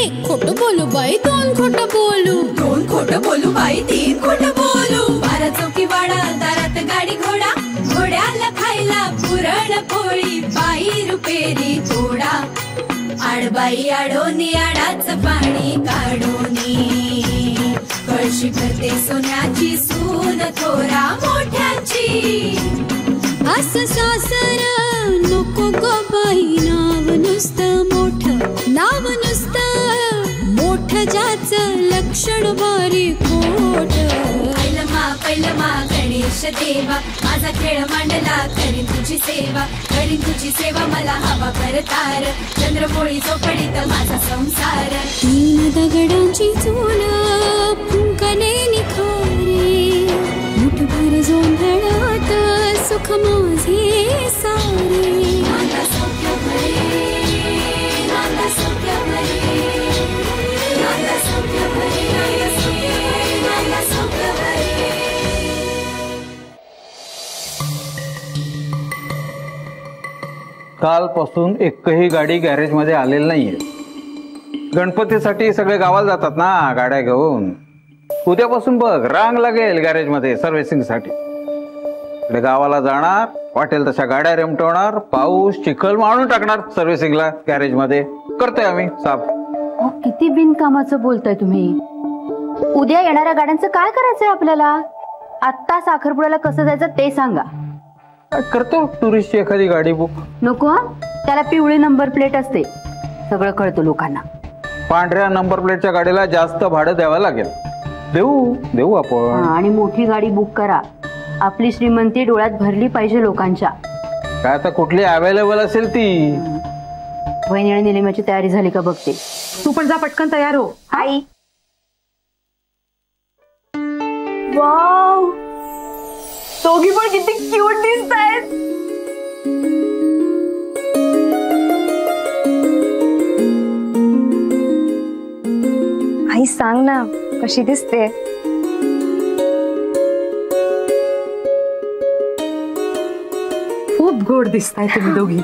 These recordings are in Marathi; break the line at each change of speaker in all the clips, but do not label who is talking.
एक खोटं बोलू बाई दोन खोटं बोलू,
दोन खोटं बोलू बाई तीन खोटं बोलू। 12 चौकी वाडा दारात गाडी घोडा, घोड्याला खायला पुरण पोळी, बाई रुपेरी थोडा। आडबाई आडोनी आडाचं पाणी काढोनी, कळशी करते सोन्याची सून थोरा मोठ्याची।
असं सासर नको ग बाई, नाव नुसतं मोठं, नाव नुसतं मोठं, ज्याचं लक्षण बारी खोट।
पैलमा गणेश देवा, माझा खेळ मांडला करीन तुझी सेवा, करीन तुझी सेवा मला हवा करतार, चंद्रपोळी चोपडीत माझा संसार।
3 दगडांची चूल फुंकणे निखारे, मुठभर जोंधळात सुख माझे सारे।
नांदा सौख्य भरे, नांदा सौख्य भरे, नांदा सौख्य भरे, नांदा सौख्य भरे।
कालपासून एकही गाडी गॅरेज मध्ये आलेली नाहीये। गणपतीसाठी सगळे गावाला जातात ना गाड्या घेऊन। उद्यापासून बघ रांग लागेल गॅरेज मध्ये सर्व्हिसिंग साठी। गावाला जाणार, वाटेल तशा गाड्या रेमटवणार, पाऊस चिखल मारून टाकणार सर्व्हिसिंगला गॅरेज मध्ये। करतोय आम्ही साफ।
किती बिनकामाचं बोलताय तुम्ही। उद्या येणाऱ्या गाड्यांचं काय करायचंय आपल्याला? आत्ता साखरपुड्याला कसं जायचं ते सांगा।
करतो टुरिस्टची एखादी गाडी बुक।
नको, त्याला पिवळी नंबर प्लेट असते, सगळं कळतं लोकांना।
पांढऱ्या नंबर प्लेटच्या गाडीला जास्त भाडं द्यावं लागेल। देऊ देऊ आपण।
आणि मोठी गाडी बुक करा, आपली श्रीमंती डोळ्यात भरली पाहिजे लोकांच्या।
काय आता कुठली अवेलेबल असेल ती।
वहिनी आणि निलिमाची तयारी झाली का बघते।
तू पण जा पटकन तयार हो।
आई
वाव, दोघी पण किती क्यूट दिसतायत। आई सांग ना कशी दिसते?
खूप गोड दिसताय तुम्ही दोघी।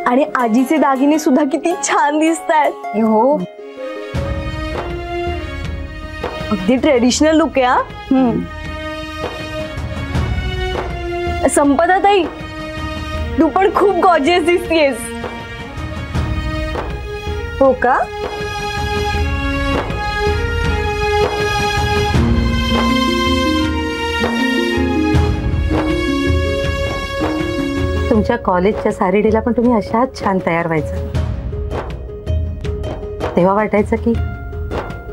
आणि आजीचे दागिने सुद्धा किती छान दिसतायत।
हो,
अगदी ट्रेडिशनल लुक आहे। संपदा ताई, तू पण खूप गॉर्जियस दिसतेस। हो का?
तुमच्या कॉलेजच्या सारीडीला पण तुम्ही अशाच छान तयार व्हायचं। तेव्हा वाटायचं की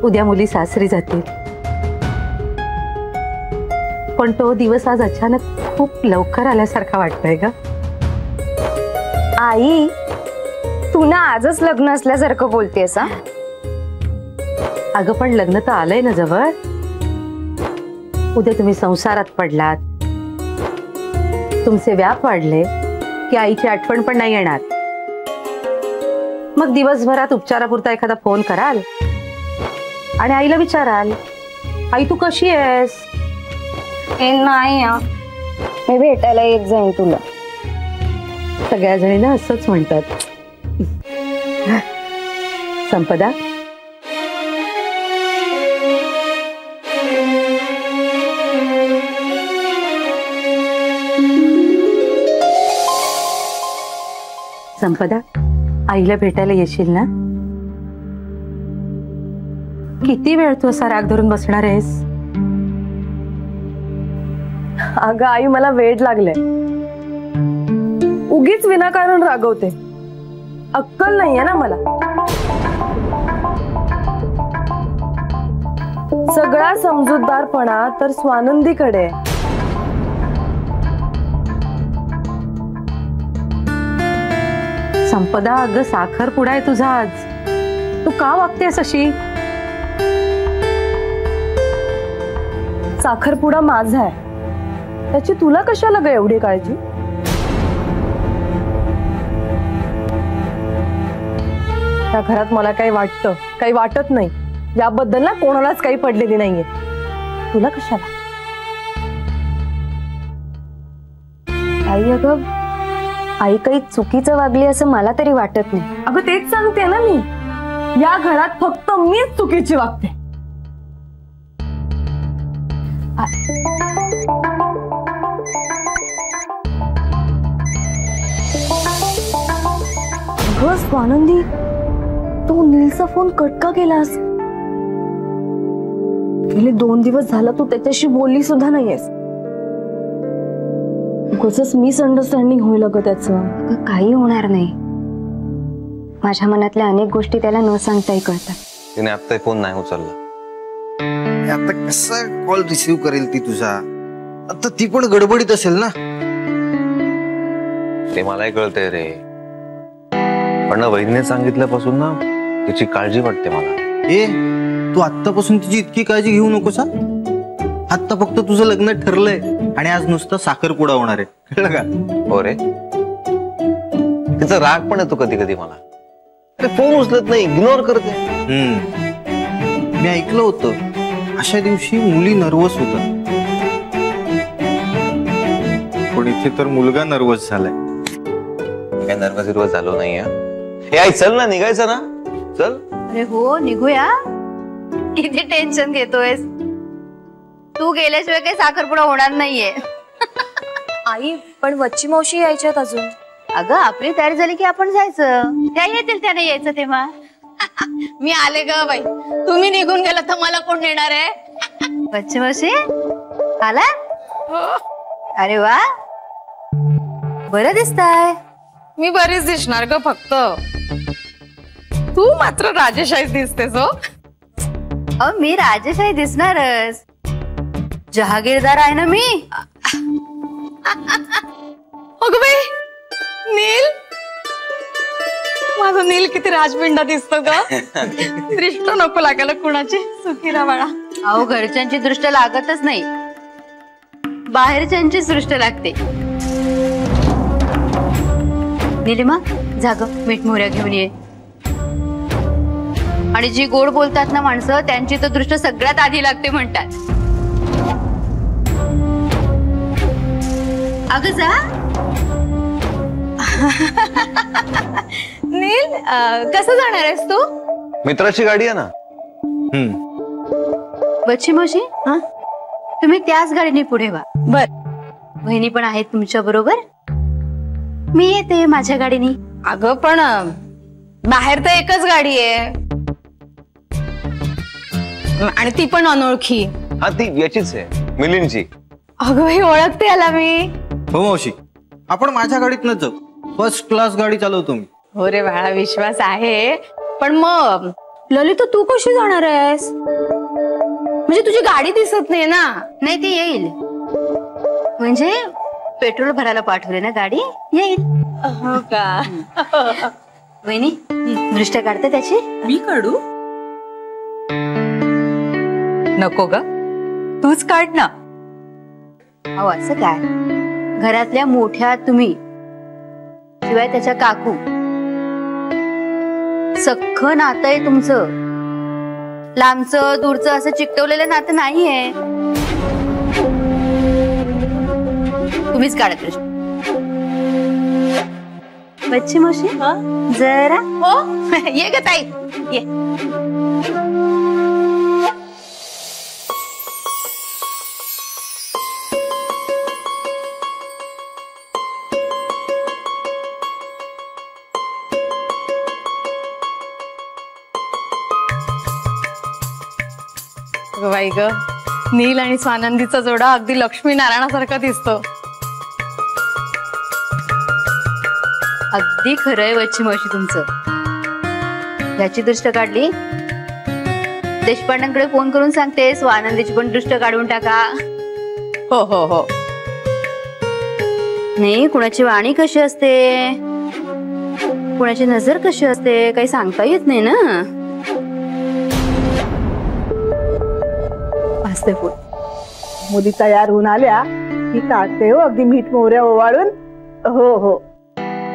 उद्या मुली सासरी जातील, पण तो दिवस आज अचानक खूप लवकर आल्यासारखा वाटतोय का?
आई, तू ना आजच लग्न असल्यासारखं बोलतेस।
अगं पण लग्न तर आलंय ना जवळ। उद्या तुम्ही संसारात पडलात, तुमचे व्याप वाढले की आईची आठवण पण नाही येणार। मग दिवसभरात उपचारापुरता एखादा फोन कराल आणि आईला विचाराल, आई तू कशी आहेस?
नाही, मी भेटायला येत जाईन तुला।
सगळ्या जणींना असंच म्हणतात। संपदा, संपदा, आईला भेटायला येशील ना? किती वेळ तू असा राग धरून बसणार आहेस?
अगं आई, मला वेड लागलंय। उगीच विनाकारण रागवते, अक्कल नाहीये ना मला। सगळा समजूतदारपणा तर स्वानंदीकडे।
संपदा, अगं साखरपुडा आहे तुझा आज, तू का वागतेस अशी?
साखरपुडा माझा आहे, त्याची तुला कशाला ग एवढी काळजी? त्या घरात मला काही वाटतं, काही वाटत नाही, याबद्दल ना कोणालाच काही पडलेली नाहीये। तुला कशाला? आई, अगं आई काही चुकीचं वागली असं मला तरी वाटत नाही। अगं तेच सांगते ना मी, या घरात फक्त मीच चुकीची वागते. आनंदी, तू नीलचा फोन कट का केलास? गेले 2 दिवस झाला तू त्याच्याशी बोलली सुद्धा नाहीयेस. उगाचच मिसअंडरस्टँडिंग होईल अगं त्याचं.
काही होणार नाही. माझ्या मनातल्या अनेक गोष्टी त्याला न सांगताही कळतात.
तिने आता फोन नाही उचलला.
आता कसा कॉल रिसीव्ह करेल ती तुझा? आता ती पण गडबडीत असेल ना.
ते मलाही कळतंय रे, पण वहिनीने सांगितल्यापासून ना तिची काळजी वाटते मला.
ए, तू आत्तापासून तिची इतकी काळजी घेऊ नकोस. आता फक्त तुझं लग्न ठरलंय आणि आज नुसता साखरपुडा होणार आहे, कळलं का?
हो रे, तिचा राग पण येतो कधी कधी मला. अरे फोन उचलत नाही, इग्नोर करते.
मी ऐकलं होतं अशा दिवशी मुली नर्वस होतात, पण इथे तर मुलगा नर्वस झालाय.
काय नर्वस झालो नाही. हे आई चल ना, निघायचं ना, चल.
अरे हो, निघूया. किती टेन्शन घेतोयस तू? गेल्याशिवाय काही साखरपुडा होणार नाहीये.
आई, पण वच्ची मावशी यायच्यात अजून.
अगं, आपली तयारी झाली की आपण जायचं. त्या येतील, त्याने यायचं तेव्हा.
मी आले ग बाई, तुम्ही निघून गेला तर मला कोण नेणार आहे?
वच्ची मावशी आला? अरे वा, बरं दिसताय.
मी बरीच दिसणार ग, फक्त तू मात्र राजेशाही दिसतेस. हो,
अहो मी राजेशाही दिसणारच. जहागीरदार आहे ना मी.
अगं बाई, नील, माझा नील किती राजपिंडा दिसतो ग. दृष्ट नको लागायला कुणाची. सुखी राहा बाळा.
अहो, घरच्यांची दृष्ट लागतच नाही, बाहेरच्यांचीच दृष्ट लागते. निलिमा, जाग मीठ मोहऱ्या घेऊन ये. आणि जी गोड बोलतात ना माणसं, त्यांची तर दृष्ट सगळ्यात आधी लागते म्हणतात. अगं जा.
नील, कसं जाणार आहेस तू?
मित्राची गाडी आहे ना.
बच्ची मावशी, तुम्ही त्याच गाडीने पुढे व्हा.
बर.
बहिणी पण आहेत तुमच्या बरोबर. मी येते माझ्या गाडीने.
अगं पण बाहेर तर एकच गाडी आहे आणि ती पण अनोळखी.
हा, ती याचीच आहे, मिलिंदची.
अगं बाई, ओळखते याला मी.
हो मावशी, आपण माझ्या गाडीतनच जाऊ. फर्स्ट क्लास गाडी चालवतो मी.
हो रे बाळा, विश्वास आहे. पण मग ललित, तू कशी जाणार आहेस? म्हणजे तुझी गाडी दिसत नाही ना.
नाही, ती येईल. म्हणजे पेट्रोल भरायला पाठवले ना, गाडी येईल.
हो का?
वहिनी, दृष्ट काढते त्याची.
मी काढू? नको ग, तूच काढ ना.
अहो असं काय, घरातल्या मोठ्या तुम्ही, शिवाय त्याच्या काकू, सख्खं नातं आहे तुमचं. लांबचं दूरचं असं चिकटवलेलं नातं नाहीये. तुम्हीच काढत दृष्ट. बच्ची मावशी, जरा.
हो, ये ग ताई, ये. बाई ग, नील आणि स्वानंदीचा जोडा अगदी लक्ष्मी नारायणासारखा दिसतो.
अगदी खरंय वच्ची मावशी तुमचं. याची दृष्ट काढली, देशपांड्यांकडे फोन करून सांगते स्वानंदीची पण दृष्ट काढून टाका.
हो हो हो.
नाही, कुणाची वाणी कशी असते, कुणाची नजर कशी असते, काही सांगता येत नाही ना.
असते फोन. मुली तयार होऊन आल्या की काढते हो, अगदी मीठ मोहऱ्या ओवाळून. हो हो,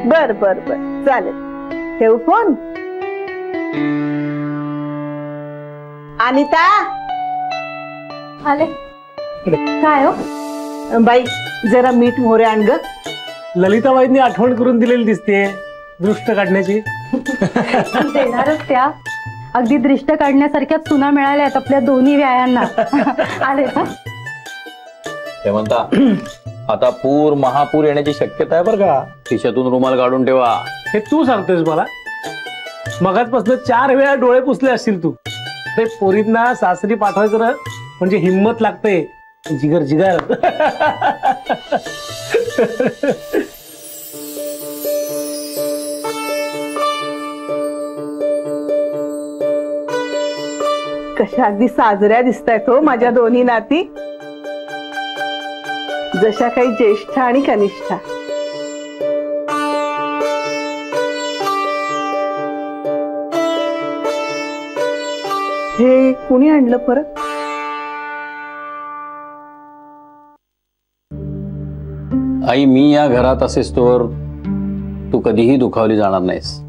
बर बर बर, चालेल. ठेवू फोन. अनिता आले. काय हो बाई, जरा मीठ मोहरे आण ग.
ललिताबाईंनी आठवण करून दिलेली दिसते दृष्ट काढण्याची.
देणारच त्या.
अगदी दृष्ट काढण्यासारख्या चुना मिळाल्यात आपल्या दोन्ही व्यायांना. आले ना
ते म्हणता आता महापूर येण्याची शक्यता आहे बरं का. खिशातून रुमाल काढून ठेवा.
हे तू सांगतोयस मला? मगाचपासून 4 वेळा डोळे पुसले असतील तू. ते पोरींना सासरी पाठवायचं ना म्हणजे हिम्मत लागते. जिगर जिगर.
कशा अगदी साजऱ्या दिसतायत हो माझ्या दोन्ही नाती. जशा काही ज्येष्ठा आणि कनिष्ठा. हे कुणी आणलं परत?
आई मी या घरात असेस तोवर तू कधीही दुखावली जाणार नाहीस.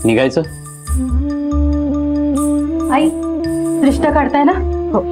निघायचं?
आई दृष्ट काढताय ना?
हो.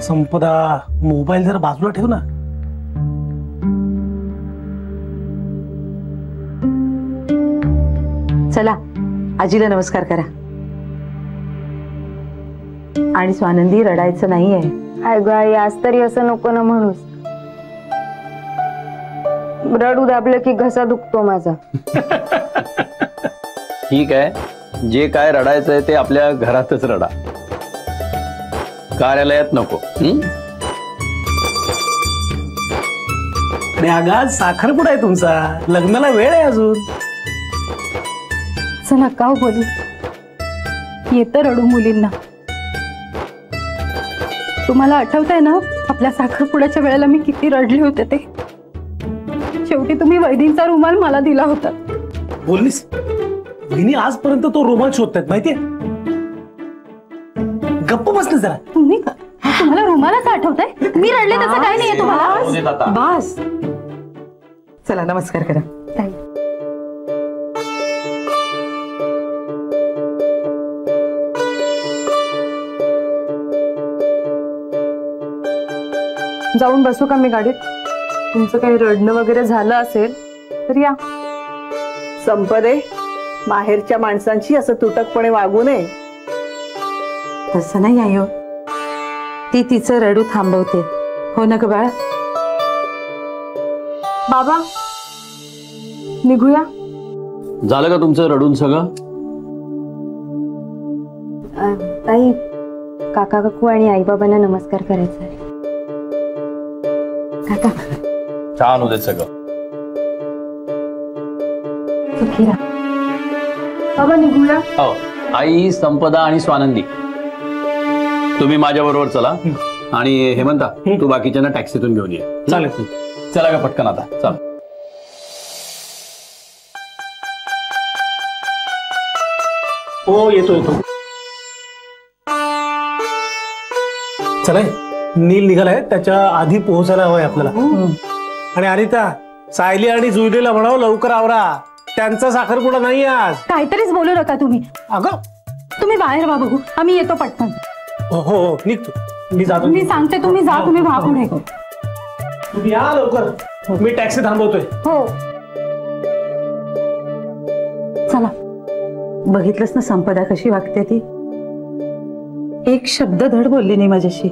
संपदा मोबाईल जरा बाजूला ठेव ना.
चला आजीला नमस्कार करा. आणि स्वानंदी रडायचं नाहीये.
अगं आई आज तरी असं नको ना म्हणूस. रडू दाबलं की घसा दुखतो माझा.
ठीक आहे, जे काय रडायचंय ते आपल्या घरातच रडा, कार्यालयात नको.
आज साखरपुडा आहे तुमचा, लग्नाला वेळ आहे अजून.
असं नका हो बोलू, येतं रडू मुलींना. तुम्हाला आठवतंय ना आपल्या साखरपुड्याच्या वेळेला मी किती रडले होते ते. शेवटी तुम्ही वैदींचा रुमाल मला दिला होता.
बोललीस वहिनी, आजपर्यंत तो रुमाल शोधतायत माहितीये. गप्प बसले जरा.
तुम्हाला रुमालाच आठवतंय? मी रडले तसं काही नाहीये तुम्हाला.
बस चला नमस्कार करा.
जाऊन बसू का मी गाडीत? तुमचं काही रडणं वगैरे झालं असेल तर या.
संपदे, माहेरच्या माणसांशी असं तुटकपणे वागू नये.
तसं नाही आयो, ती तिचं रडू थांबवते. हो ना ग बाळा?
बाबा निघूया.
झालं का तुमचं रडून सगळं?
ताई, काका काकू आणि आई बाबांना नमस्कार करायचा आहे. काका
छान होते सगळं.
बाबा निघूया.
हो, आई, संपदा आणि स्वानंदी तुम्ही माझ्या बरोबर चला. आणि हेमंता तू बाकीच्यांना टॅक्सीतून घेऊन ये.
चालेल.
चला का पटकन आता. चल.
हो येतो येतो. चला, नील निघालाय, त्याच्या आधी पोहोचायला हवंय आपल्याला. आणि अनिता, सायली आणि जुईलीला म्हणावं लवकर आवरा, त्यांचा साखरपुडा नाही आज.
काहीतरीच बोलू नका तुम्ही.
अगं
तुम्ही बाहेर व्हा बघू, आम्ही येतो पटकन.
हो हो निघतो. मी जातो.
मी सांगते तुम्ही जा, तुम्ही व्हा पुढे.
तुम्ही या लवकर, मी टॅक्सी थांबवतोय.
हो
चला. बघितलंस ना संपदा कशी वागते ती. एक शब्द धड बोलली नाही माझ्याशी.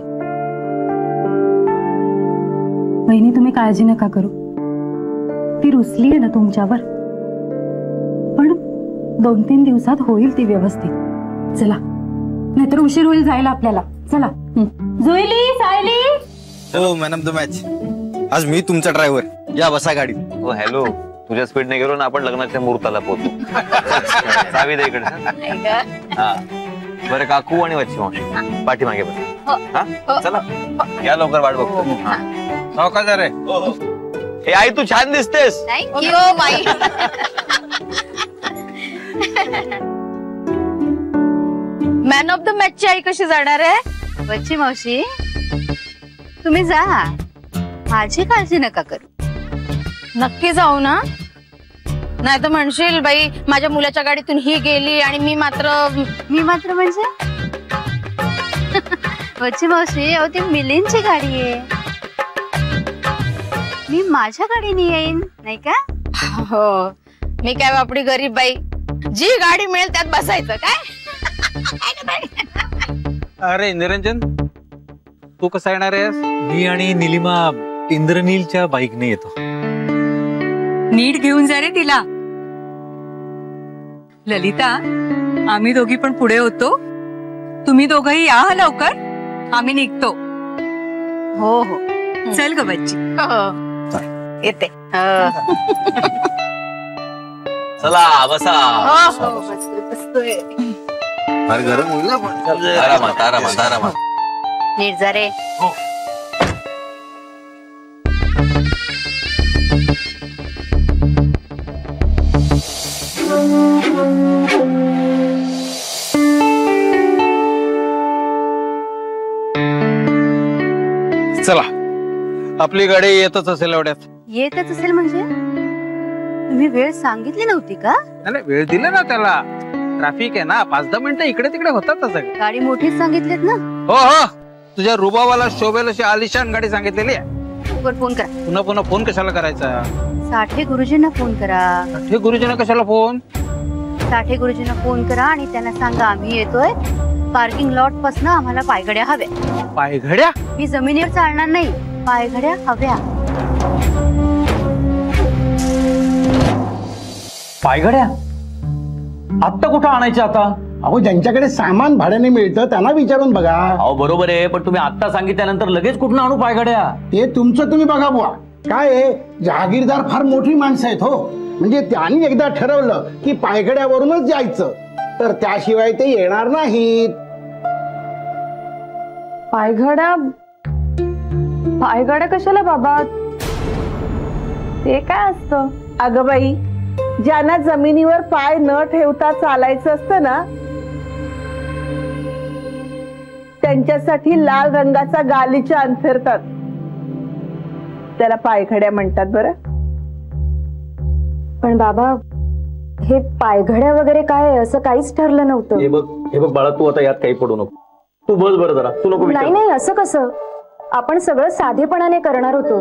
बहिणी तुम्ही काळजी नका करू, ती रुसली आहे ना तुमच्यावर, पण 2-3 दिवसात होईल ती व्यवस्थित. चला, नाहीतर उशीर होईल जायला आपल्याला. चला. जुईली, सायली.
हो मॅन ऑफ द मॅच, आज मी तुमचा ड्रायव्हर. या बसा गाडीत.
हो हॅलो, तुझ्या स्पीडने गेलो ना आपण लग्नाच्या मुहूर्ताला पोहोचू. चावी दे इकडे. बरं काकू आणि वच्ची मावशी पाठीमागे बस. हा चला या लवकर वाट बघतो.
सावकाश रे.
हे आई तू छान दिसतेस.
थँक्यू बाई. मॅन ऑफ द मॅच ची आई कशी जाणार आहे? वच्ची मावशी तुम्ही जा, माझी काळजी नका करू. नक्की जाऊ ना? नाही तर म्हणशील बाई माझ्या मुलाच्या गाडीतून ही गेली आणि मी मात्र म्हणजे वच्ची मावशी अहो ती मिलिंदची गाडी आहे, मी माझ्या गाडीने येईन नाही का? हो मी काय बापडी गरीब बाई, जी गाडी मिळेल त्यात बसायचं काय?
अरे निरंजन तू कसा येणार आहेस?
मी आणि निलिमा इंद्रनीलच्या बाईकने येतो.
नीट घेऊन जा रे तिला. ललिता आम्ही दोघी पण पुढे होतो, तुम्ही दोघंही या लवकर, आम्ही निघतो.
हो हो
चल ग बच्ची.
येते.
चला बसा.
बसतोय.
फार गरम होईल ना पण. आरामात आरामात आरामात.
नीट जा रे.
चला आपली गाडी येतच असेल एवढ्यात.
येतच असेल म्हणजे तुम्ही वेळ सांगितली नव्हती का?
नाही वेळ दिला ना त्याला, ट्रॅफिक आहे ना, 5-10 मिनिटं इकडे तिकडे होतात.
गाडी मोठीच सांगितलीत ना?
हो हो तुझ्या रुबावाला शोभेल अशी आलिशान गाडी सांगितलेली आहे.
फोन करा.
पुन्हा पुन्हा फोन कशाला करायचा?
साठे गुरुजींना फोन करा.
साठे गुरुजींना कशाला फोन?
साठे गुरुजींना फोन करा आणि त्यांना सांगा आम्ही येतोय, पार्किंग लॉट पासून आम्हाला पायघड्या हव्या.
पायघड्या?
मी जमिनीवर चालणार नाही, पायघड्या हव्या.
पायघड्या आत्ता कुठं आणायच्या आता?
अहो ज्यांच्याकडे सामान भाड्याने मिळतं त्यांना विचारून बघा.
अहो बरोबर आहे, पण तुम्ही आत्ता सांगितल्यानंतर लगेच कुठून आणू पायघड्या?
ते तुमचं तुम्ही बघा बुवा. काय आहे, जहागीरदार फार मोठी माणसं आहेत हो, म्हणजे त्यांनी एकदा ठरवलं की पायघड्यावरूनच जायचं तर त्याशिवाय ते येणार नाहीत.
पायघड्या कशाला बाबा, ते काय असतं?
अगं बाई ज्यांना जमिनीवर पाय न ठेवता चालायचं असतं ना त्यांच्यासाठी लाल रंगाचा गालिचा अंथरतात, त्याला पायघड्या म्हणतात. बरं
पण बाबा हे पायघड्या वगैरे काय असं काहीच ठरलं नव्हतं.
हे बघ बाळा, तू आता यात काही पडू नको. तू बस बरं जरा, तू नको.
नाही नाही असं कसं, आपण सगळं साधेपणाने करणार होतो.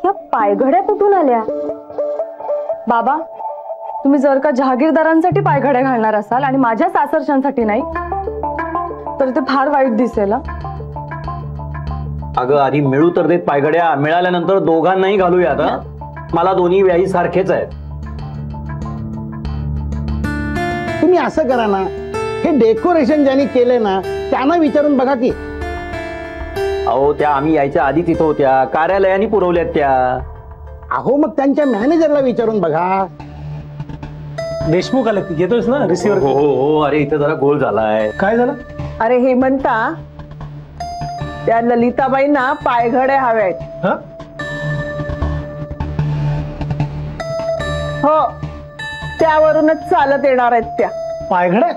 या पायघड्या कुठून आल्या? बाबा तुम्ही जर का जहागीरदारांसाठी पायघड्या घालणार असाल आणि माझ्या सासरच्यांसाठी नाही तर ते फार वाईट दिसेल.
अगं आधी मिळू तर देत पायघड्या, मिळाल्यानंतर दोघांनाही घालूया. आता मला दोन्ही व्याही सारखेच आहेत.
तुम्ही असं करा ना, हे डेकोरेशन ज्यांनी केले ना त्यांना विचारून बघा की.
अहो त्या आम्ही यायच्या आधी तिथं होत्या, कार्यालयाने पुरवल्यात त्या.
अहो मग त्यांच्या मॅनेजरला विचारून बघा.
देशमुख आले, येतोस ना रिसिव्हर?
हो हो. अरे इथे जरा गोल झालाय.
काय झालं?
अरे हे म्हणता त्या ललिताबाईंना पायघड्या हव्यात. हो त्यावरूनच चालत येणार आहेत त्या
पायघड्या.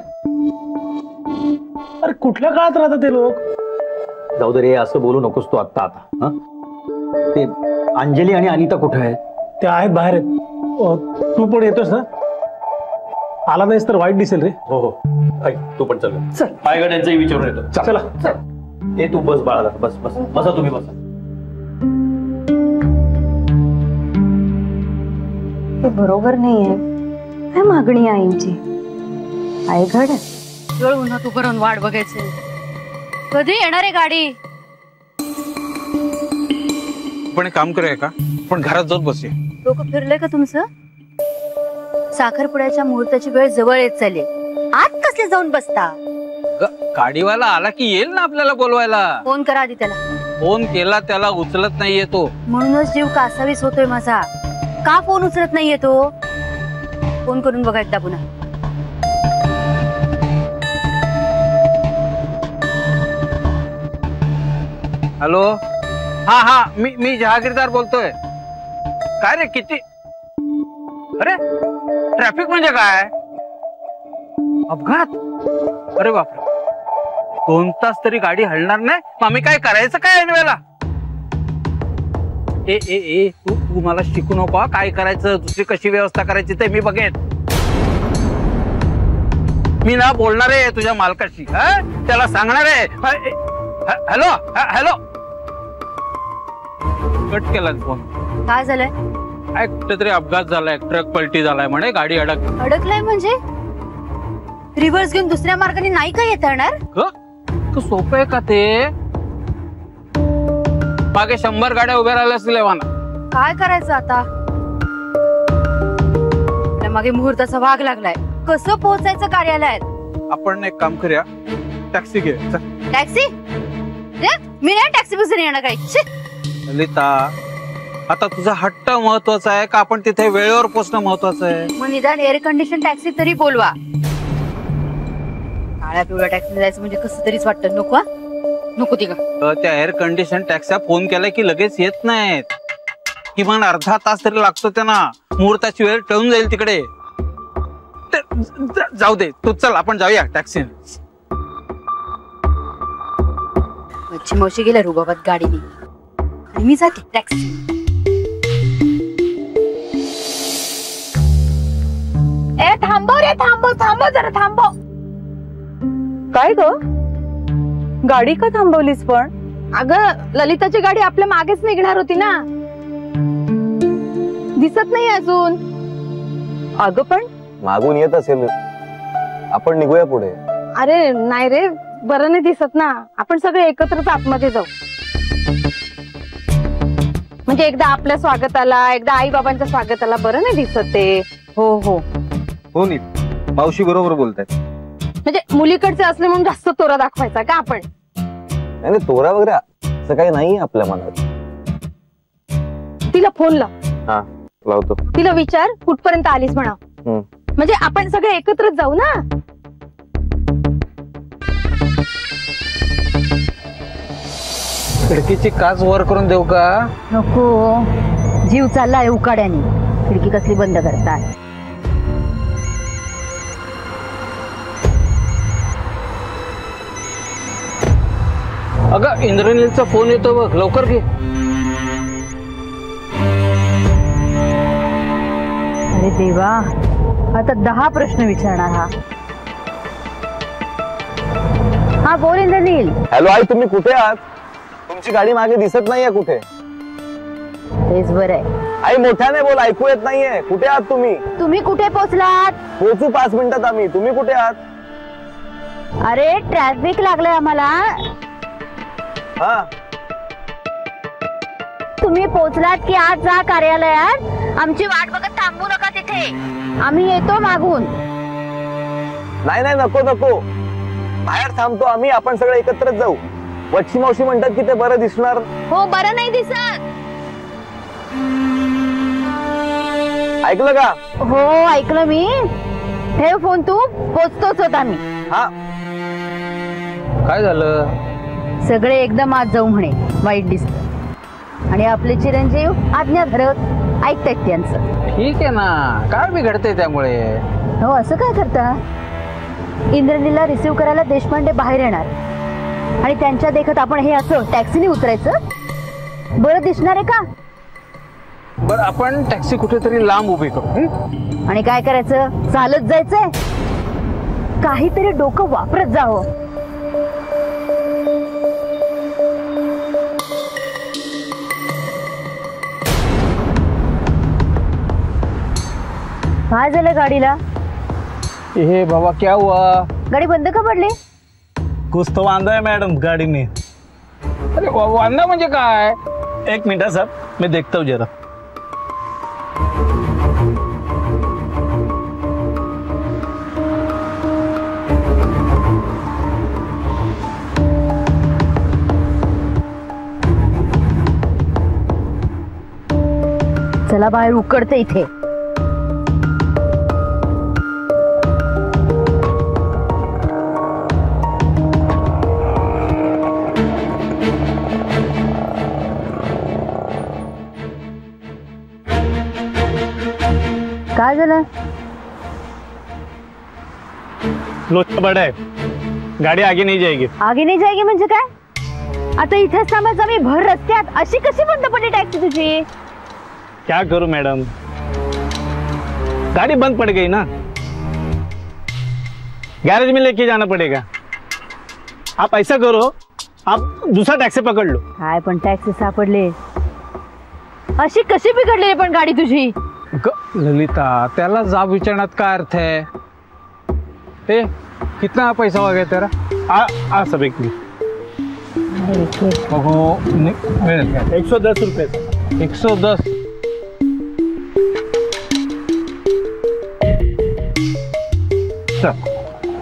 अरे कुठल्या काळात राहतात ते लोक?
जाऊ दे रे, असं बोलू नकोस तू आत्ता. आता ते अंजली आणि अनिता कुठे आहेत?
ते आहेत बाहेर आहेत. तू पण येतोस ना? आला नाहीस तर वाईट दिसेल रे.
हो हो ऐक, तू पण चल. पायघड्यांचाही विचारून येतो.
चला
ए तू बस बाळा, बस बस बसा तुम्ही बसा.
ते बरोबर नाहीये. काय मागणी आहे आईंची? पायघड्या
वेळ उन्हात उभं राहून वाट बघायचं. कधी येणार आहे गाडी?
पण एक काम करूया का, पण घरात जाऊन बसूया.
डोकं फिरलंय का तुमचं? साखरपुड्याच्या मुहूर्ताची वेळ जवळ येत चालली, आत कसले जाऊन बसता?
गाडीवाला आला की येईल ना आपल्याला बोलवायला.
फोन करा आधी त्याला.
फोन केला त्याला उचलत नाहीये तो.
म्हणूनच जीव कासावीस होतोय माझा. का फोन उचलत नाहीये तो? फोन करून बघा एकदा पुन्हा.
हॅलो, हा मी जहागीरदार बोलतोय. काय रे किती? अरे ट्रॅफिक म्हणजे काय? अपघात? अरे बापरे, 2 तास तरी गाडी हलणार नाही. मग आम्ही काय करायचं काय वेळेला? ए तू मला शिकू नको. काय करायचं, दुसरी कशी व्यवस्था करायची ते मी बघेन. मी ना बोलणार आहे तुझ्या मालकाशी, त्याला सांगणार आहे. हॅलो हॅलो, कट केला फोन.
काय झालंय?
काय कुठेतरी अपघात झालाय, ट्रक पलटी झालाय म्हणे, गाडी
अडकलाय. म्हणजे रिव्हर्स घेऊन दुसऱ्या मार्गाने नाही का येता येणार?
सोपं आहे का ते? मागे 100 गाड्या उभ्या राहिल्या असतील.
काय करायचं आता? मागे मुहूर्ताचा भाग लागलाय. कसं पोहोचायचं कार्यालयात?
आपण एक काम करूया, टॅक्सी घे.
टॅक्सी? मी नाही टॅक्सी बसून येणार काही.
ललिता, आता तुझा हट्ट महत्वाचा आहे का आपण तिथे वेळेवर पोहोचणं महत्वाचं आहे?
मग निदान एअर कंडिशन टॅक्सी तरी बोलवा. काळ्या पिवळ्या टॅक्सी जायचं म्हणजे कसं तरीच वाटतं. नको नको ती का?
त्या एअर कंडिशन टॅक्सी फोन केला की लगेच येत नाहीत. किमान अर्धा तास तरी लागतो त्यांना. मुहूर्ताची वेळ टळून जाईल तिकडे. जाऊ दे तू, चल आपण जाऊया टॅक्सी.
मच्छी मावशी गेल्या रुबाबात गाडीने आणि मी जाते टॅक्सी.
ए थांबव रे, थांबव जरा थांबव.
काय ग, गाडी का थांबवलीस पण?
अगं ललिताची गाडी आपल्या मागेच निघणार होती ना, दिसत नाही अजून.
अगं पण
मागून येत असेल, आपण निघूया पुढे.
अरे नाही रे, बरं नाही दिसत ना. आपण सगळे एकत्रच आतमध्ये जाऊ. म्हणजे एकदा आपल्या स्वागताला, एकदा आई बाबांच्या स्वागताला. बरं नाही दिसत ते.
हो हो
हो नी, मावशी बरोबर बोलतायत.
म्हणजे मुलीकडचे असले म्हणून जास्त तोरा दाखवायचा का आपण?
नाही तोरा वगैरे असं काही नाही आपल्या मनात.
तिला फोन लाव.
हा लावतो.
तिला विचार कुठपर्यंत आलीस म्हणा. म्हणजे आपण सगळे एकत्रच जाऊ ना.
खिडकीची काच वर करून देऊ का?
नको, जीव चाललाय उकाड्याने. खिडकी कसली बंद करताय?
अगं इंद्रनीलचा फोन येतो बघ, लवकर घे.
अरे देवा, आता 10 प्रश्न विचारणार हा बोल इंद्रनील.
हॅलो आई, तुम्ही कुठे आहात? तुमची गाडी मागे दिसत नाहीये कुठे.
तेच बरं आहे.
आई मोठ्याने बोल, ऐकू येत नाहीये. कुठे आहात तुम्ही?
तुम्ही कुठे पोहोचलात?
पोहोचू 5 मिनिटात आम्ही. तुम्ही कुठे आहात?
अरे ट्रॅफिक लागलंय आम्हाला.
हा,
तुम्ही पोहोचलात की आज जा कार्यालयात. आमची वाट बघत थांबू नका तिथे. आम्ही येतो मागून.
नाही नको नको, बाहेर थांबतो आम्ही. आपण सगळे एकत्रच जाऊ. वच्छी मावशी म्हणतात की ते बरं दिसणार.
हो, बरं नाही दिसत.
ऐकलं का?
हो ऐकलं मी. ठेव फोन तू. पोचतोच होता मी.
हा,
काय झालं?
सगळे एकदम आत जाऊ म्हणे, वाईट दिसत. आणि आपले चिरंजीव आज्ञा धरत ऐकतायत त्यांचं.
ठीक आहे ना, काय बिघडतंय त्यामुळे?
हो, असं काय करता? इंद्रनीलला रिसीव्ह करायला देशपांडे बाहेर येणार आणि त्यांच्या देखत आपण हे असं टॅक्सीने उतरायचं. बरं दिसणार आहे का?
बरं, आपण टॅक्सी कुठेतरी लांब उभी करू.
आणि काय करायचं? चालत जायचंय? काहीतरी डोकं वापरत जावं. काय झालं गाडीला?
हे बाबा क्या हुआ?
गाडी बंद का पडली?
कुछ तो वांदा है मैडम गाड़ी में.
अरे वांदा म्हणजे काय?
1 मिनट सर, मैं देखता हूँ जरा.
चला बाहेर उकडते इथे. काय झालं?
लोचा बड़ा है, गाड़ी आगे नहीं जाएगी.
आगे नाही जायगी म्हणजे काय? आता इथेच थांबायचं मी भर रस्त्यात. अशी कशी बंद पडली टॅक्सी तुझी?
क्या करूं मैडम, गाड़ी बंद पड़ गई ना. गैरेज में लेके जाना पड़ेगा. आप ऐसा करो, आप दूसरा टॅक्सी पकड़ लो.
काय पण टॅक्सी सापडले. अशी कशी बिघडली पण गाडी तुझी?
ललिता, त्याला जाब विचारण्यात काय अर्थ है? ए, कितना पैसा हो गया तेरा?
आ सब एक मिनट. 110 रुपये.
110.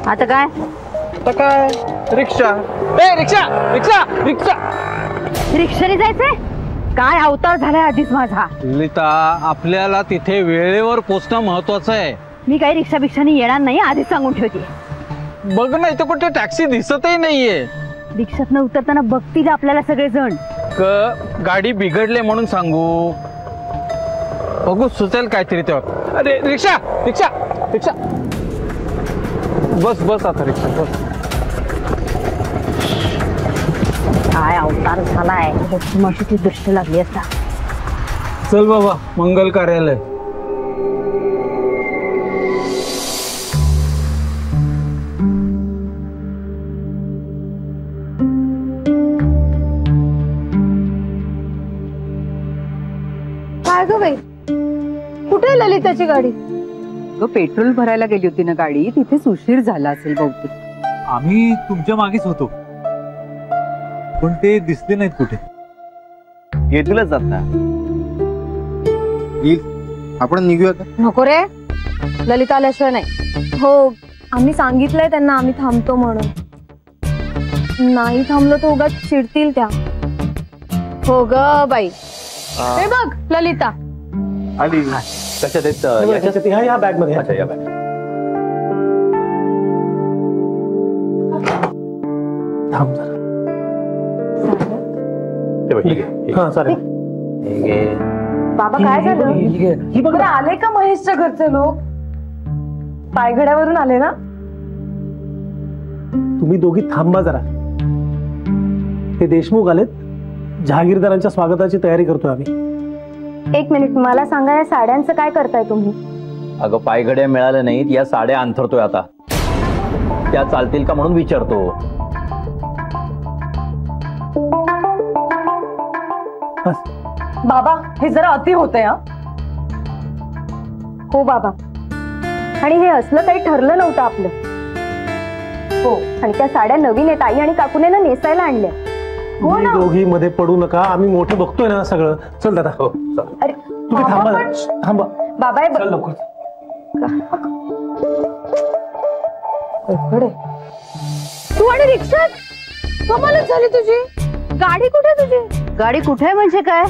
आता काय?
आता काय? रिक्षा. ए, रिक्षा रिक्षा रिक्षा.
रिक्षाने जायचंय? काय अवतार झालाय आधीच माझा.
ललिता, आपल्याला तिथे वेळेवर पोहोचणं महत्वाचं आहे.
मी काही रिक्षा बिक्षाने येणार नाही, आधीच सांगून ठेवते.
बघ ना, इथं कुठे टॅक्सी दिसतही नाहीये.
रिक्षातनं उतरताना बघतील आपल्याला सगळेजण.
गाडी बिघडले म्हणून सांगू? बघू सुचेल काहीतरी तेव्हा. अरे रिक्षा रिक्षा रिक्षा. बस बस आता रिक्षा बस.
काय अवतार झालाय. माशीची दृष्टी लागली असता.
चल बाबा, मंगल कार्यालय.
काय ग बाई, कुठे आहे ललिताची गाडी?
पेट्रोल भरायला गेली होती ना गाडी, तिथेच उशीर झाला असेल बहुतेक.
आम्ही तुमच्या मागेच होतो, पण ते दिसले नाहीत कुठे.
येतीलच आता.
आपण निघूया का?
नको रे, ललिता आल्याशिवाय नाही. हो, आम्ही सांगितलंय त्यांना आम्ही थांबतो म्हणून. नाही थांबलो तर उगाच चिडतील त्या. हो ग बाई. हे बघ ललिता
आली. कशात आहेत?
ह्या बॅग मध्ये.
अच्छा, या बॅग.
थांब जरा.
हा चालेल. बाबा काय झालं? बरं आले का महेशच्या घरचे लोक? पायघड्यावरून आले ना?
तुम्ही दोघी थांबा जरा. ते देशमुख आलेत, जहागीरदारांच्या स्वागताची तयारी करतोय आम्ही.
एक मिनिट, मला सांगा या साड्यांचं काय करताय तुम्ही?
अगं, पायघड्या मिळाल्या नाहीत, या साड्या अंथरतोय आता. त्या चालतील का म्हणून विचारतो.
बाबा हे जरा अति होतंय.
हो बाबा, आणि हे असलं काही ठरलं नव्हतं आपलं. हो, आणि त्या साड्या नवीन आहेत, आई आणि काकूने ना नेसायला आणल्या. हो ना.
दोघी मध्ये पडू नका, आम्ही मोठे बघतोय ना सगळं. चल दादा. हो चल.
अरे
तुम्ही थांबा थांबा.
बाबा
चल लवकर.
तू आणि रिक्षात कमालच झाली तुझी. गाडी कुठे तुझी?
गाडी कुठे म्हणजे काय?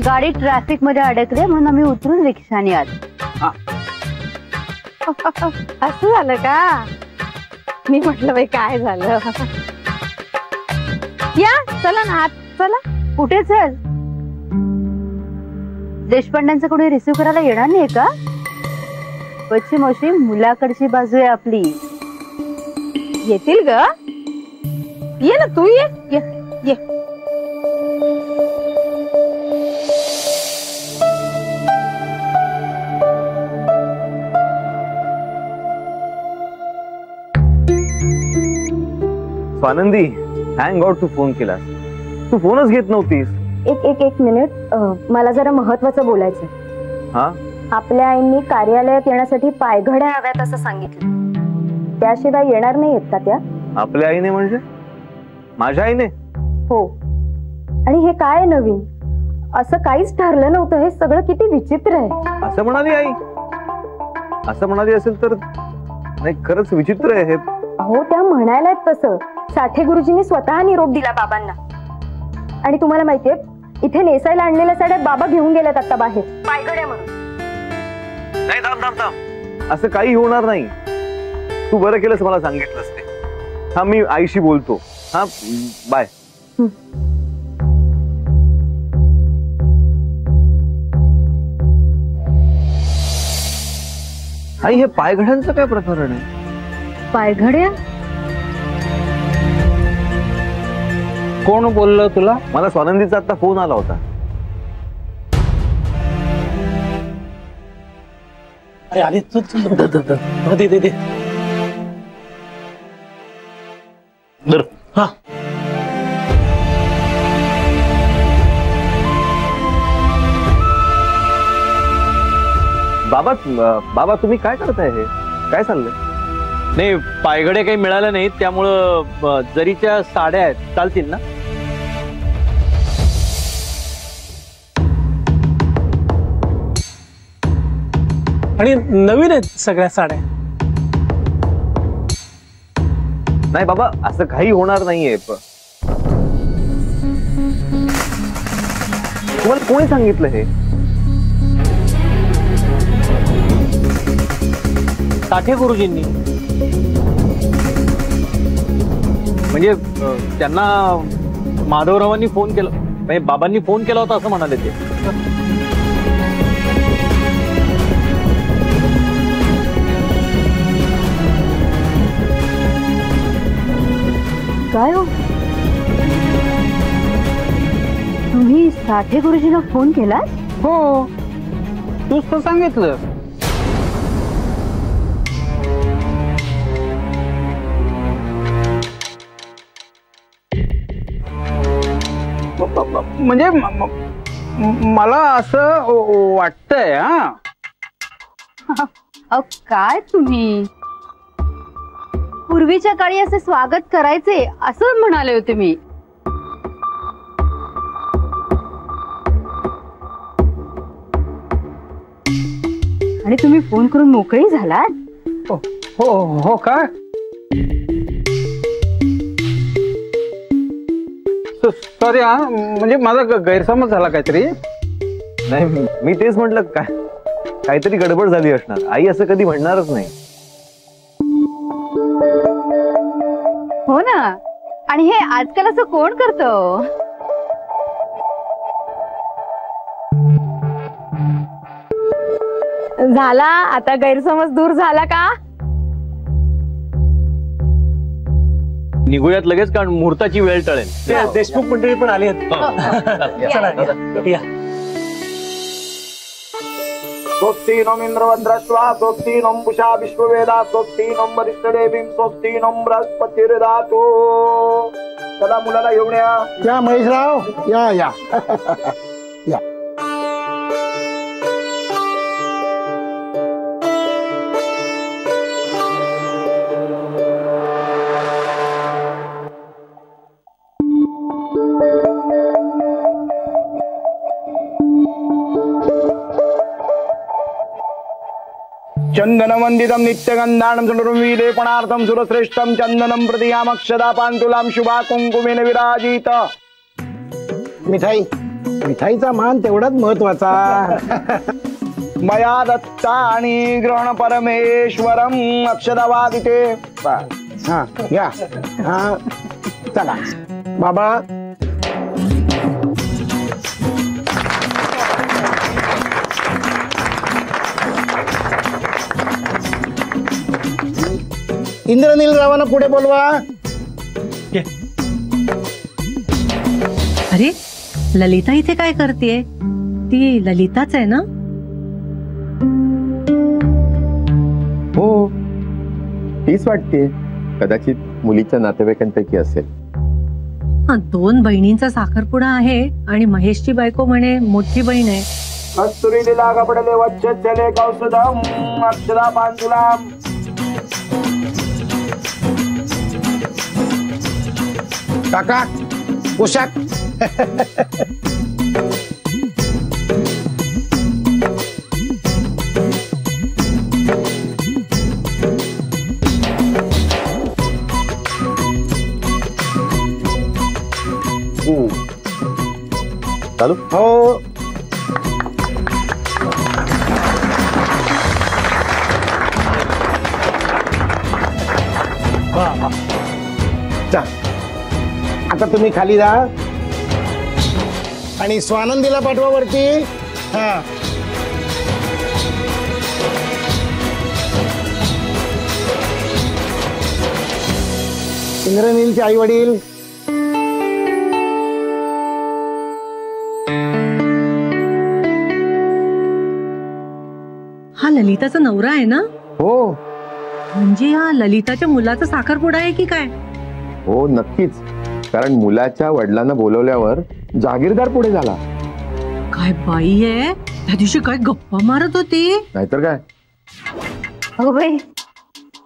गाडी ट्रॅफिक मध्ये अडकले म्हणून आम्ही उतरून रिक्षाने आलो.
असं झालं का? मी म्हटलं बाई काय झालं. या चला ना आत चला.
कुठे चल? देशपांड्यांचं कोणी रिसिव्ह करायला येणार नाही का? बच्ची मावशी, मुलाकडची बाजू आहे आपली.
येतील ग. ये ना तू, ये ये ये.
स्वानंदी, थँक गॉड तू फोन केलास. तू फोनच घेत नव्हतीस.
एक मिनिट, मला जरा महत्वाचं बोलायचं.
हा?
आपल्या आईंनी कार्यालयात येण्यासाठी पायघड्या हव्यात असं सांगितलं. त्याशिवाय येणार नाही येत का त्या?
आपल्या आईने म्हणजे? माझ्या आईने?
हो. आणि हे काय नवीन? असं काहीच ठरलं नव्हतं. हे सगळं किती विचित्र आहे.
असं म्हणाली आई? असं म्हणाली असेल तर नाही, खरंच विचित्र आहे हे.
हो, त्या म्हणायला तसं. साठे गुरुजींनी स्वतः निरोप दिला बाबांना. आणि तुम्हाला माहितीये, इथे नेसायला आणलेल्या साड्या बाबा घेऊन गेल्यात आता बाहेर, पायघड्या म्हणून.
नाही, थांब थांब थांब. असं काही होणार नाही. तू बरं केलंस मला सांगितलंस ते. हा, मी आईशी बोलतो. हा, बाय. आई हे पायघड्यांचं काय प्रकरण आहे?
पायघड्या?
कोण बोललं तुला?
मला स्वानंदीचा आता फोन आला होता.
अरे अरे दे दे दे. हा
बाबा बाबा तुम्ही काय करताय? हे काय चाललंय?
नाही, पायघडे काही मिळाले नाहीत, त्यामुळं जरीच्या साड्या आहेत, चालतील ना?
आणि नवीन आहेत सगळ्या साड्या.
नाही बाबा, असं काही होणार नाहीये. तुम्हाला कोणी सांगितलं हे?
साठे गुरुजींनी. म्हणजे त्यांना माधवरावांनी फोन केला, म्हणजे बाबांनी फोन केला होता असं म्हणाले ते.
काय हो, तुम्ही साठे गुरुजींना फोन केला?
हो, तूच तर सांगितलं. म्हणजे मला असं वाटतंय.
हा, काय तुम्ही पूर्वीच्या काळी असे स्वागत करायचे असं म्हणाले होते मी. आणि तुम्ही फोन करून मोकळी झालात?
हो हो का? सॉरी हा, म्हणजे माझा गैरसमज झाला काहीतरी.
नाही, मी तेच म्हटलं काहीतरी गडबड झाली असणार. आई असं कधी म्हणणारच नाही.
हो ना. आणि हे आजकाल असं कोण करतं?
झाला आता गैरसमज दूर झाला का?
निघूयात लगेच, कारण मुहूर्ताची वेळ टळेल.
देशमुख मंडळी पण आली आहेत. चला या.
स्वस्तिनम इंद्रवन्द्रस्वा स्वस्तिनम पुषा विश्ववेदा स्वस्तिनम वरिष्ठदेवीं स्वस्तिनम बृहस्पतिर्दधातु. चला मुलाला घेऊन या.
महेशराव या या या.
चंदनवंदितं नित्यगन्धानं सुरविलेपनार्थं सुरश्रेष्ठं चंदनं प्रतियामक्षदा पान्तुलां शुभा कुंकुमेन विराजित.
मिठाईचा मान तेवढाच महत्वाचा.
मया दत्तानि ग्रहण परमेश्वरं अक्षदा वादिते.
हा या. हा चला बाबा. इंद्रनील रावांना पुढे बोलवा.
अरे ललिता इथे काय करतेय? ती ललिताच आहे ना?
हो, तीच वाटते. कदाचित मुलीच्या नातेवाईकांपैकी असेल.
हा, 2 बहिणींचा साखरपुडा आहे आणि महेशची बायको म्हणे मोठी बहीण आहे.
कस्तुरी लीला कपडले वच्छले कौसुदम अक्षदा पांतुलाम.
काका पोशाख.
चालू.
हो. चा, आता तुम्ही खाली जा आणि स्वानंदीला पाठवा वरती. हा इंद्रनीलचे आई वडील.
हा ललिताचा नवरा आहे ना?
हो.
म्हणजे या ललिताच्या मुलाचा साखरपुडा आहे की काय?
हो नक्कीच, कारण मुलाच्या वडिलांना बोलवल्यावर जागीरदार पुढे झाला.
काय बाई आहे, त्या दिवशी काय गप्पा मारत होती.
नाहीतर काय.
हो बाई,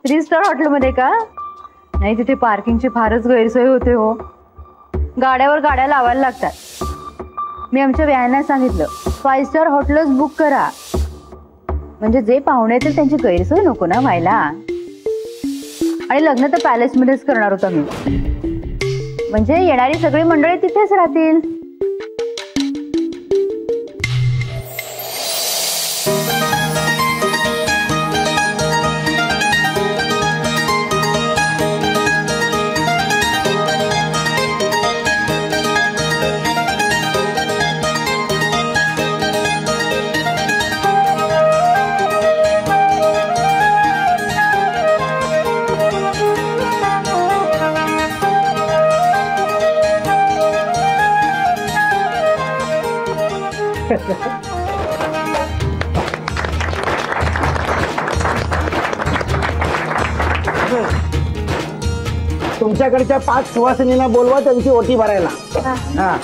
3 स्टार हॉटेलमध्ये का? नाही, तिथे पार्किंगची फारच गैरसोय होते हो. गाड्यावर गाड्या लावायला लागतात. मी आमच्या व्यायांना सांगितलं 5 स्टार हॉटेलच बुक करा, म्हणजे जे पाहुणे येतील त्यांची गैरसोय नको ना व्हायला. आणि लग्न तर पॅलेस मध्येच करणार होता मी, म्हणजे येणारी सगळी मंडळी तिथेच राहतील.
तुमच्याकडच्या 5 सुवासिनींना बोलवा, त्यांची ओटी भरायला. हा.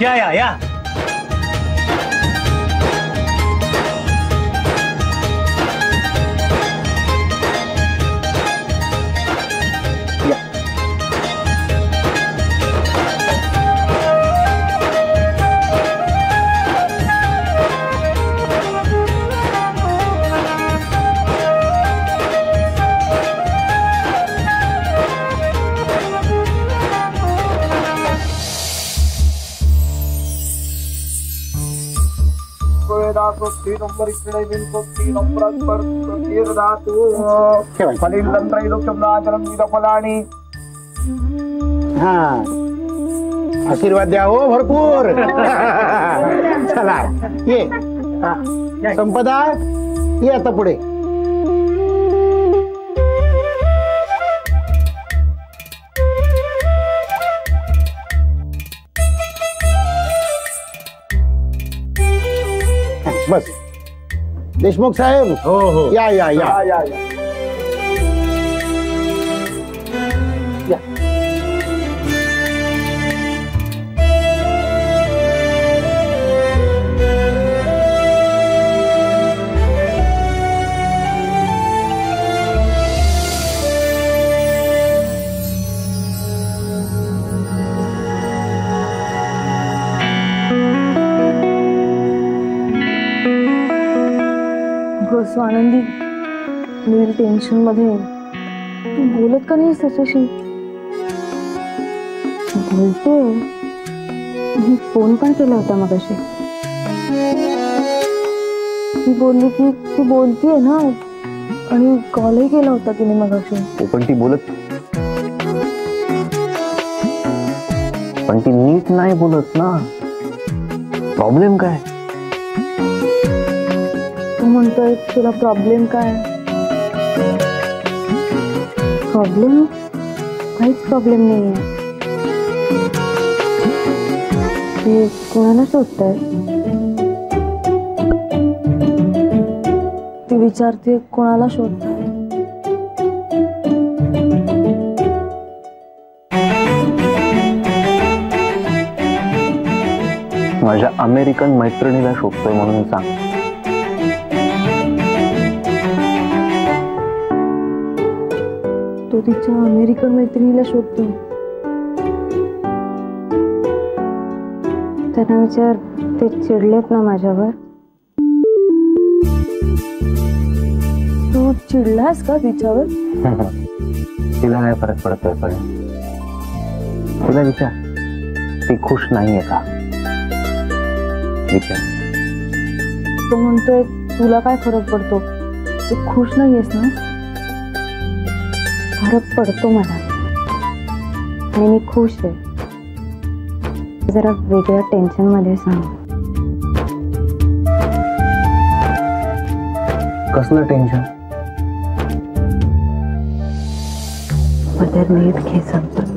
या या या.
नंबर इकडे बिलकुल 3 नंबरांवर तीर्धातू फलिंदं त्रैलोक्यं नाजरं निरफलानि.
हा, आशीर्वाद द्या हो भरपूर. चला ये. संपदा ये आता पुढे. बस. देशमुख साहेब.
हो हो.
या या या.
स्वानंदी, नील टेन्शन मध्ये. तू बोलत का नाही त्याच्याशी? बोलते. मी फोन पण केला होता मगाशी. ती बोलली की ती बोलतीये ना, आणि कॉलही केला होता तिने मगाशी.
पण ती बोलत, पण ती नीट नाही बोलत ना. प्रॉब्लेम काय?
तू म्हणतोय तुला प्रॉब्लेम काय? प्रॉब्लेम? काहीच प्रॉब्लेम नाहीये. ते कोणाला शोधताय? ती विचारते कोणाला शोधताय.
माझ्या अमेरिकन मैत्रिणीला शोधतोय म्हणून सांग.
तो तिच्या अमेरिकन मैत्रिणीला शोधतो. त्यांना विचार, ते चिडलेत ना माझ्यावर. तू चिडलास का तिच्यावर?
तिला नाही फरक पडतोय, पण तिला विचार, ती खुश नाहीये का? विचार.
तो म्हणतोय तुला काय फरक पडतो? तू खुश नाहीयेस ना? फरक पडतो मला, आणि मी खुश आहे. जरा वेगळ्या टेन्शन मध्ये सांग.
कसलं टेन्शन?
पदर नीट घे संपत.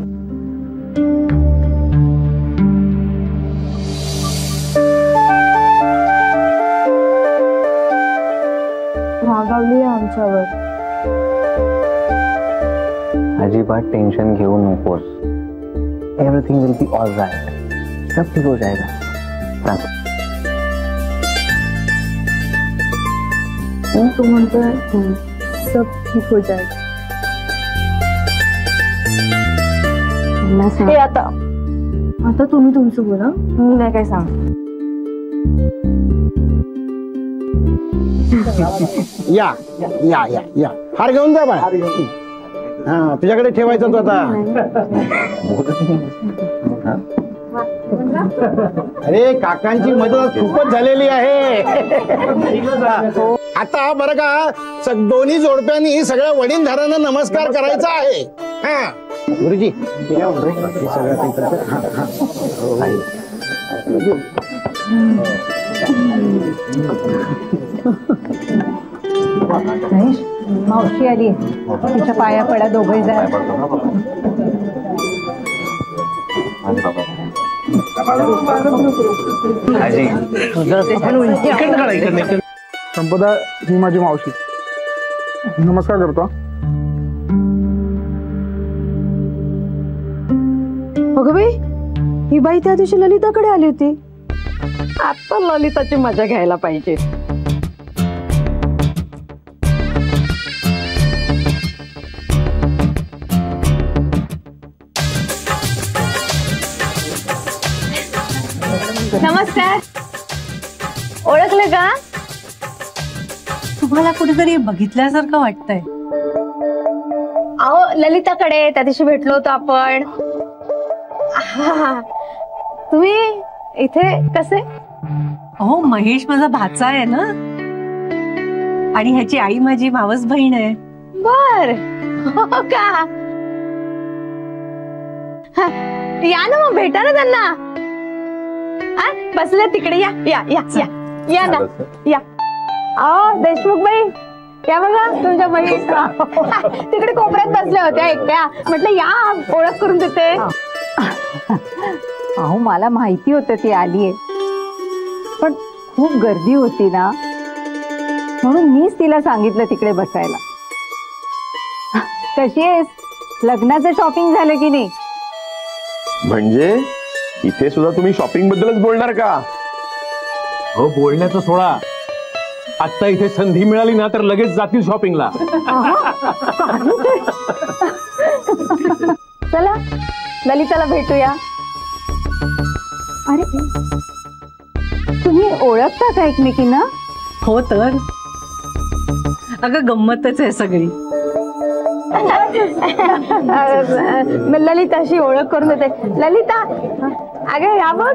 रागावली आमच्यावर.
अजिबात टेंशन घेऊ नकोस. Everything will be all right. सब ठीक हो जाएगा.
तू म्हणतोय सब ठीक हो जाएगा. आता तुम्ही तुमचं बोला, मी नाही काय सांग.
या या या या हार घेऊन जा बा. हा तुझ्याकडे ठेवायचा तो आता. अरे काकांची मदत खूपच झालेली आहे. आता बरं का दोन्ही जोडप्यांनी सगळ्या वडीलधाऱ्यांना नमस्कार करायचा आहे. हा गुरुजी
मावशी आली, तिच्या पाया पडा दोघे जण.
संपदा ही माझी मावशी. नमस्कार करतो.
अगं बाई, ही बाई त्या दिवशी ललिताकडे आली होती. आता ललिताची मजा घ्यायला पाहिजे.
नमस्कार. ओळखले का?
तुम्हाला कुठेतरी बघितल्यासारखं वाटतंय.
अहो ललिताकडे त्या दिवशी भेटलो होतो आपण. तुम्ही इथे कसे?
अहो महेश माझा भाचा आहे ना, आणि ह्याची आई माझी मावस बहीण आहे.
बर हो का? या ना मग, भेटा ना त्यांना. बसले तिकडे. या या या या या ना या. देशमुख बाई या बघा तुमच्या बहीण तिकडे कोपऱ्यात बसल्या होत्या एकट्या. म्हटलं या ओळख करून देते.
अहो मला माहिती होतं ती आलीये, पण खूप गर्दी होती ना, म्हणून मीच तिला सांगितलं तिकडे बसायला. कशी आहेस? लग्नाचं शॉपिंग झालं की नाही?
म्हणजे इथे सुद्धा तुम्ही शॉपिंग बद्दलच बोलणार का?
हो बोलण्याचं सोडा. आता इथे संधी मिळाली ना तर लगेच जातील शॉपिंगला.
चला ललिताला भेटूया.
अरे तुम्ही ओळखता का एकमेकींना?
हो तर. अगं गंमतच आहे सगळी.
ललिताशी ओळख करून देते. ललिता अगं या बघ.